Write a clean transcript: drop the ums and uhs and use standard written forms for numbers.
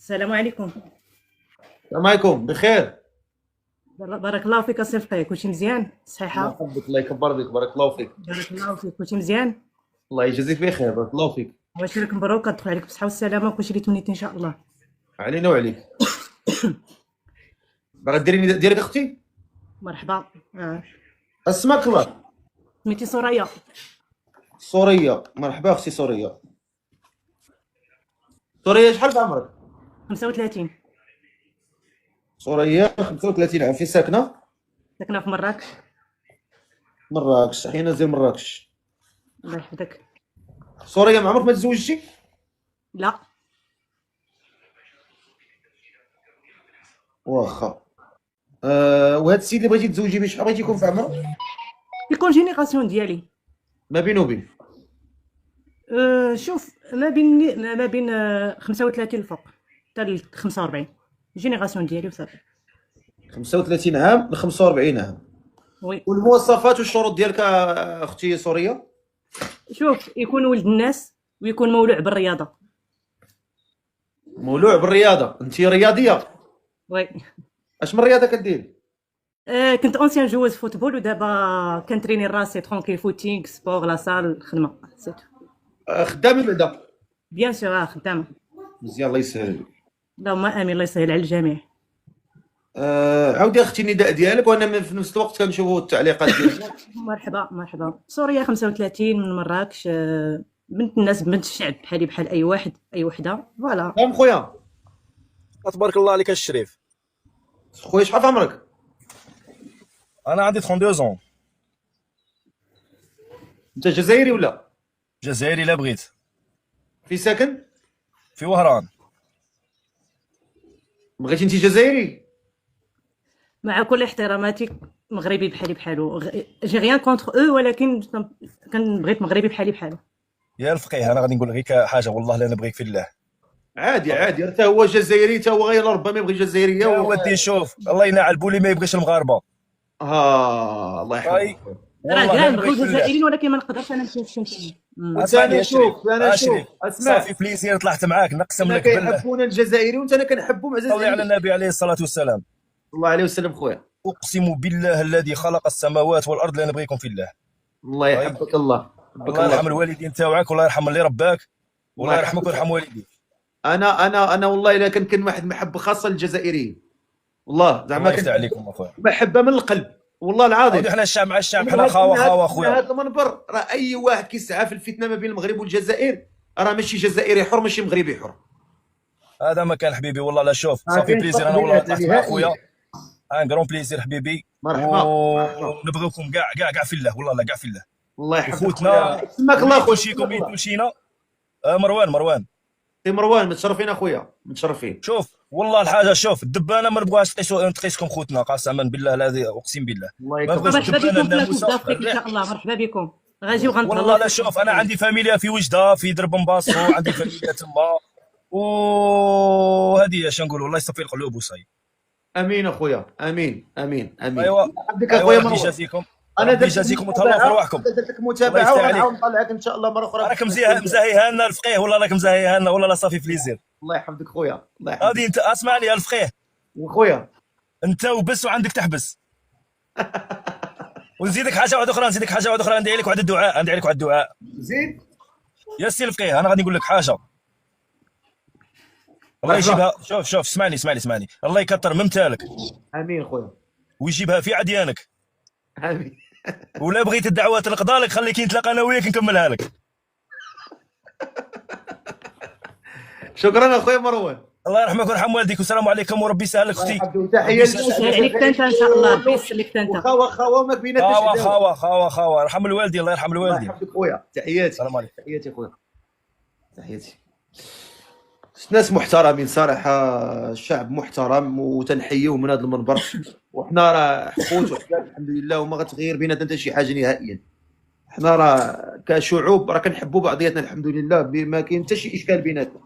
السلام عليكم. السلام عليكم، بخير. بارك الله فيك اسي فقيه، كلشي مزيان؟ الله صحيحه؟ يحفظك، الله يكبر بك، بارك الله فيك. بارك الله فيك، كلشي مزيان؟ الله يجازيك بخير، بارك الله فيك. واش لك مبروك، كتدخل عليك بالصحه والسلامه وكلشي اللي تمنيتي ان شاء الله. علينا وعليك. باغا ديريني ديالك اختي؟ مرحبا. اسمك الله؟ سميتي سوريا. سوريا، مرحبا اختي سوريا. سوريا شحال في عمرك؟ 35. سوريا 35 عام، فين ساكنه؟ ساكنه في مراكش. مراكش، حين نزل مراكش. الله يحفظك. سوريا ما عمرك ما تزوجتي؟ لا. واخا. وهذا السيد اللي بغيتي تزوجي به شحال بغيتي يكون في عمره؟ يكون جينيراسيون ديالي. ما بينه وبين؟ شوف، ما بين 35 الفوق حتى 45. جينيراسيون ديالي وصافي. 35 عام ل 45 عام. وي. والمواصفات والشروط ديالك اختي سوريا؟ شوف، يكون ولد الناس ويكون مولوع بالرياضه. مولوع بالرياضه، انت رياضيه؟ وي. اش من رياضه كديري؟ كنت اونسيان جوز فوتبول ودابا كنتريني راسي ترونكي فوتينغ سبور لا سال خدمه سيت. خدامه بعدا؟ بيان سور خدامه. مزيان، الله يسهل. اللهم امين، الله يسهل على الجميع. عاودي اختي النداء ديالك، وانا في نفس الوقت كنشوفوا التعليقات ديالك. مرحبا مرحبا. سوريا 35 من مراكش، بنت الناس، بنت الشعب، بحالي بحال اي واحد اي وحده. فوالا. نعم خويا. تبارك الله عليك الشريف. خويا شحال في عمرك؟ انا عندي 32 زون. انت جزائري ولا؟ جزائري لا بغيت. في ساكن؟ في وهران. بغيتي انت جزائري؟ مع كل احتراماتي، مغربي بحالي بحالو، جي ريان كونتر او، ولكن بغيت مغربي بحالي بحالو. يا الفقيه، انا غادي نقول لك حاجه، والله لا نبغيك في الله. عادي عادي، حتى هو جزائري، حتى هو غير ربما يبغي جزائريه يا ودي شوف، الله ينعل بولي ما يبغيش المغاربه. الله طيب. يحفظك. راه والله كاع لا نبغيو نبغيك في الله. الجزائريين، ولكن ما نقدرش انا نمشي نشوف شي. انا شوف، انا شوف، شريف. اسمع. صافي بليزير طلعت معاك، نقسم انا لك بالله. كيحبونا الجزائريين وانت انا كنحبو مع صلي على الجزائريين. النبي عليه الصلاه والسلام. الله عليه وسلم خويا. اقسم بالله الذي خلق السماوات والارض لا نبغيكم في الله. الله يحبك، الله يحبك. الله يرحم الوالدين تاوعك، والله يرحم اللي رباك، والله الله يرحمك يحفظك. ويرحم والديك. انا والله الا كان واحد المحبه خاصه للجزائريين، والله زعما الله يفتح عليكم اخويا. محبه من القلب، والله العظيم. عاودي حنا الشعب مع الشعب، حنا خاوه خويا. هذا المنبر راه اي واحد كيسعى في الفتنه ما بين المغرب والجزائر راه ماشي جزائري حر، ماشي مغربي حر. هذا ما كان حبيبي، والله لا شوف، صافي بليزير، انا والله طلعت مع خويا، ان كرون بليزير حبيبي. مرحبا. ونبغيكم كاع في الله، والله لا كاع في الله. الله يحفظك وخوتنا سماك الله خويا. يتوشيكم يتوشينا. مروان. سي مروان، متشرفين اخويا، متشرفين. شوف والله الحاجه، شوف الدبانه ما نبغاش تقيسكم خوتنا، قسما بالله الذي اقسم بالله. الله ما يكرمك. نبغيش مرحبا الدبانه بكم في الناموسه. الافريق ان شاء الله. مرحبا بكم، غنجيو غنتهلاو. والله لا شوف، انا عندي فاميليا في وجده، في درب مباصو، عندي فاميليا تما، وهذه اش نقولوا، الله يصفي القلوب وصاي. امين اخويا، امين امين امين. ايوا عندك ايوا، اخويا ربي مروان. يجازيكم، انا ربي درت يجازيكم وتهلاو في رواحكم. درت لك الله متابعه يفتح عليك. وغنعاود نطلعك ان شاء الله مره اخرى. راك مزاهيها لنا الفقيه، والله راك مزاهيها لنا، والله لا صافي بليزير. الله يحفظك خويا، الله يحفظك. هذه انت اسمعني يا الفقيه، وخويا انت وبس وعندك تحبس. ونزيدك حاجه واحده اخرى، ندعي لك واحد الدعاء، زيد. يا سي الفقيه، انا غادي نقول لك حاجه. الله يجيبها، شوف اسمعني، الله يكثر من مثالك امين خويا. ويجيبها في عديانك. امين. ولا بغيت الدعوات نقضى لك، خليك نتلاقى انا وياك نكملها لك. شكرا اخويا مروان. الله يرحمك ويرحم والديك، والسلام عليكم، وربي يسهل لك اختي. تحيه يسهل عليك انت ان شاء الله، ربي يسهل لك انت. خاوه ما بيناتناش. خاوه ارحم الوالدين، الله يرحم الله الوالدين. يحفظك خويا، تحياتي. السلام عليكم. تحياتي خويا، تحياتي. ناس محترمين صراحه، الشعب محترم وتنحيوه من هذا المنبر. وحنا راه حقوق وحدات الحمد لله، وما غتغير بيناتنا حتى شي حاجه نهائيا. حنا راه كشعوب راه كنحبوا بعضياتنا الحمد لله، ما كاين حتى شي اشكال بيناتنا.